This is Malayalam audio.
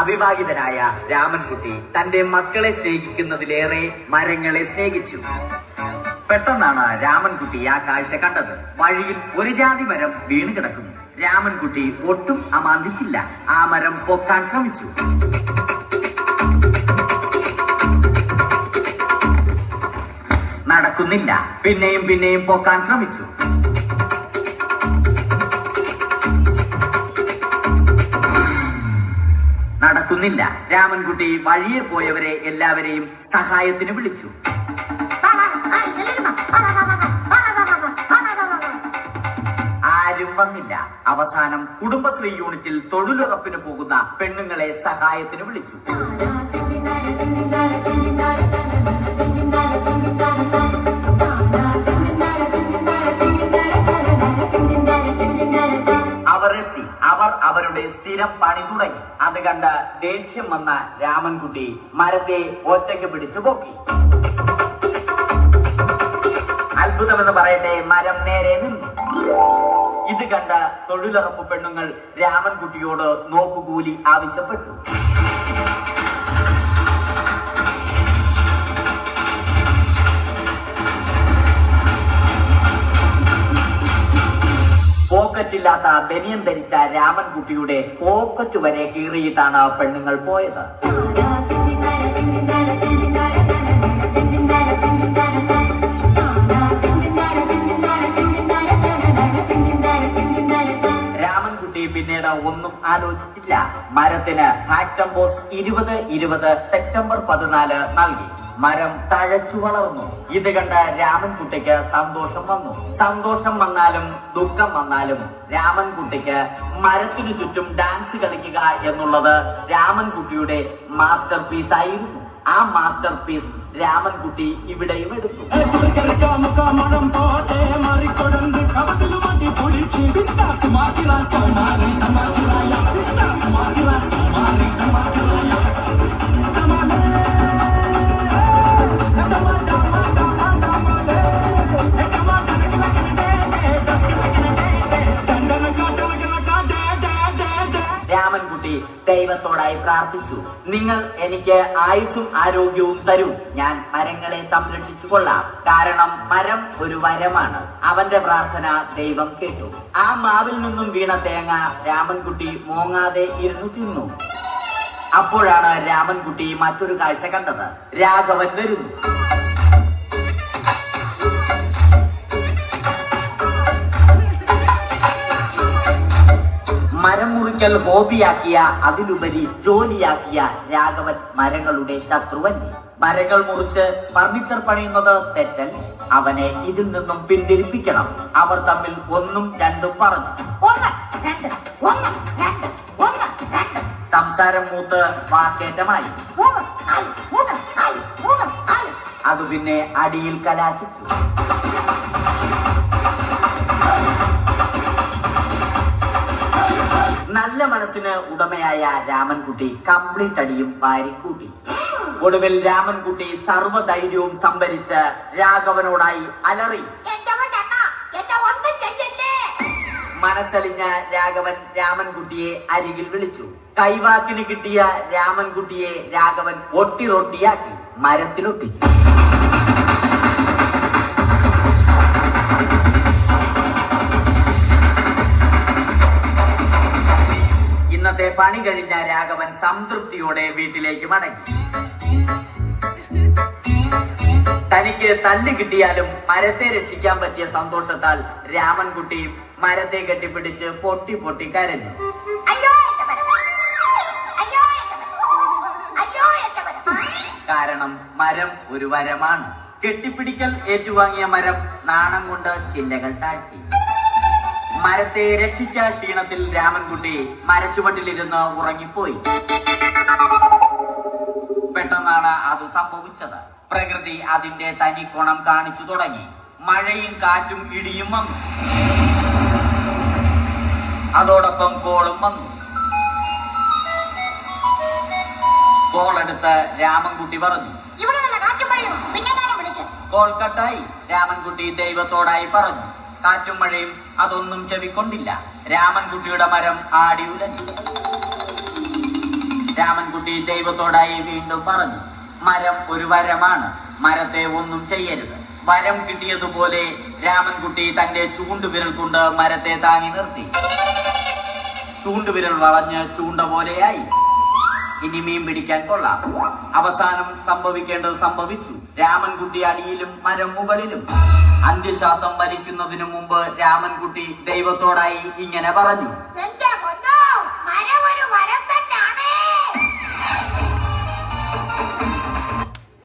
അവിവാഹിതനായ രാമൻകുട്ടി തന്റെ മക്കളെ സ്നേഹിക്കുന്നതിലേറെ മരങ്ങളെ സ്നേഹിച്ചു. പെട്ടെന്നാണ് രാമൻകുട്ടി ആ കാഴ്ച കണ്ടത്. വഴിയിൽ ഒരു ജാതി മരം വീണ് കിടക്കുന്നു. രാമൻകുട്ടി ഒട്ടും അമാന്തിച്ചില്ല. ആ മരം പൊക്കാൻ ശ്രമിച്ചു. നടക്കുന്നില്ല. പിന്നെയും പിന്നെയും പൊക്കാൻ ശ്രമിച്ചു. നടക്കുന്നില്ല. രാമൻകുട്ടി വഴിയെ പോയവരെ എല്ലാവരെയും സഹായത്തിന് വിളിച്ചു. ആരും വന്നില്ല. അവസാനം കുടുംബശ്രീ യൂണിറ്റിൽ തൊഴിലുറപ്പിന് പോകുന്ന പെണ്ണുങ്ങളെ സഹായത്തിന് വിളിച്ചു. അവരെത്തി. അവർ അവരുടെ സ്ഥിരം പണി തുടങ്ങി. അത് കണ്ട ദേഷ്യം വന്ന രാമൻകുട്ടി മരത്തെ ഒറ്റയ്ക്ക് പിടിച്ചു പൊക്കി. അത്ഭുതമെന്ന് പറയട്ടെ, മരം നേരെ നിന്നു. ഇത് കണ്ട തൊഴിലുറപ്പ് പെണ്ണുങ്ങൾ രാമൻകുട്ടിയോട് നോക്കുകൂലി ആവശ്യപ്പെട്ടു. പോക്കറ്റില്ലാത്ത ബനിയൻ ധരിച്ച രാമൻകുട്ടിയുടെ പോക്കറ്റ് വരെ കീറിയിട്ടാണ് പെണ്ണുങ്ങൾ പോയത്. രാമൻകുട്ടി പിന്നീട് ഒന്നും ആലോചിച്ചില്ല. മരത്തിന് ഫാക്ടംബോസ് 2020 സെപ്റ്റംബർ 14 നൽകി. മരം തഴച്ചു വളർന്നു. ഇത് കണ്ട രാമൻകുട്ടിക്ക് സന്തോഷം വന്നു. സന്തോഷം വന്നാലും ദുഃഖം വന്നാലും രാമൻകുട്ടിക്ക് മരത്തിനു ചുറ്റും ഡാൻസ് കളിക്കുക എന്നുള്ളത് രാമൻകുട്ടിയുടെ മാസ്റ്റർ പീസ് ആയിരുന്നു. ആ മാസ്റ്റർ പീസ് രാമൻകുട്ടി ഇവിടെയും എടുത്തു. രാമൻകുട്ടി ദൈവത്തോടായി പ്രാർത്ഥിച്ചു. നിങ്ങൾ എനിക്ക് ആയുസ്സും ആരോഗ്യവും തരൂ. ഞാൻ മരങ്ങളെ സംരക്ഷിച്ചു കൊള്ളാം. കാരണം മരം ഒരു വരമാണ്. അവന്റെ പ്രാർത്ഥന ദൈവം കേട്ടു. ആ മാവിൽ നിന്നും വീണ തേങ്ങ രാമൻകുട്ടി മോങ്ങാതെ ഇരുന്നു തിന്നു. അപ്പോഴാണ് രാമൻകുട്ടി മറ്റൊരു കാഴ്ച കണ്ടത്. രാഘവൻ വരുന്നു. മരം മുറിക്കൽ ഹോബിയാക്കിയ, അതിലുപരി ജോലിയാക്കിയ രാഘവൻ മരങ്ങളുടെ ശത്രുവല്ലേ. മരങ്ങൾ മുറിച്ച് ഫർണിച്ചർ പണിയുന്നത് തെറ്റൽ. അവനെ ഇതിൽ നിന്നും പിന്തിരിപ്പിക്കണം. അവർ തമ്മിൽ ഒന്നും രണ്ടും പറഞ്ഞു. സംസാരം മൂത്ത് വാക്കേറ്റമായി. അത് പിന്നെ അടിയിൽ കലാശിച്ചു. നല്ല മനസ്സിന് ഉടമയായ രാമൻകുട്ടി കംപ്ലീറ്റ് അടിയും വാരിക്കൂട്ടി. ഒടുവിൽ രാമൻകുട്ടി സർവ്വധൈര്യവും സംഭരിച്ച് രാഘവനോടായി അലറി. മനസ്സലിഞ്ഞ രാഘവൻ രാമൻകുട്ടിയെ അരികിൽ വിളിച്ചു. കൈവാക്കിന് കിട്ടിയ രാമൻകുട്ടിയെ രാഘവൻ ഒട്ടിറൊട്ടിയാക്കി മരത്തിലൊട്ടിച്ചു. ഇന്നത്തെ പണി കഴിഞ്ഞ രാഘവൻ സംതൃപ്തിയോടെ വീട്ടിലേക്ക് മടങ്ങി. തനിക്ക് തല്ല് കിട്ടിയാലും മരത്തെ രക്ഷിക്കാൻ പറ്റിയ സന്തോഷത്താൽ രാമൻകുട്ടി മരത്തെ കെട്ടിപ്പിടിച്ച് പൊട്ടി പൊട്ടി കരഞ്ഞു. കാരണം മരം ഒരു വരമാണ്. കെട്ടിപ്പിടിക്കൽ ഏറ്റുവാങ്ങിയ മരം നാണം കൊണ്ട് ചില്ലകൾ താഴ്ത്തി. മരത്തെ രക്ഷിച്ച ക്ഷീണത്തിൽ രാമൻകുട്ടി മരച്ചുവട്ടിലിരുന്ന് ഉറങ്ങിപ്പോയി. പെട്ടെന്നാണ് അത് സംഭവിച്ചത്. പ്രകൃതി അതിന്റെ തനിക്കോണം കാണിച്ചു തുടങ്ങി. മഴയും കാറ്റും ഇടിയും വന്നു. അതോടൊപ്പം കോളും വന്നു. കോളെടുത്ത് രാമൻകുട്ടി പറഞ്ഞു. കോൾ കട്ടായി. രാമൻകുട്ടി ദൈവത്തോടായി പറഞ്ഞു. കാറ്റും മഴയും അതൊന്നും ചെവിക്കൊണ്ടില്ല. രാമൻകുട്ടിയുടെ മരം ആടി ഉലഞ്ഞു. രാമൻ രാമൻകുട്ടി ദൈവത്തോടായി വീണ്ടും പറഞ്ഞു, മരം ഒരു വരമാണ്, മരത്തെ ഒന്നും ചെയ്യരുത്. വരം കിട്ടിയതുപോലെ രാമൻകുട്ടി തന്റെ ചൂണ്ടുവിരൽ കൊണ്ട് മരത്തെ താങ്ങി നിർത്തി. ചൂണ്ടുവിരൽ വളഞ്ഞ് ചൂണ്ട പോലെയായി. ഇനി മീൻ പിടിക്കാൻ കൊള്ളാം. അവസാനം സംഭവിക്കേണ്ടത് സംഭവിച്ചു. രാമൻകുട്ടി അടിയിലും മരം മുകളിലും. അന്ത്യശ്വാസം വലിക്കുന്നതിനു മുമ്പ് രാമൻകുട്ടി ദൈവത്തോടായി ഇങ്ങനെ പറഞ്ഞു,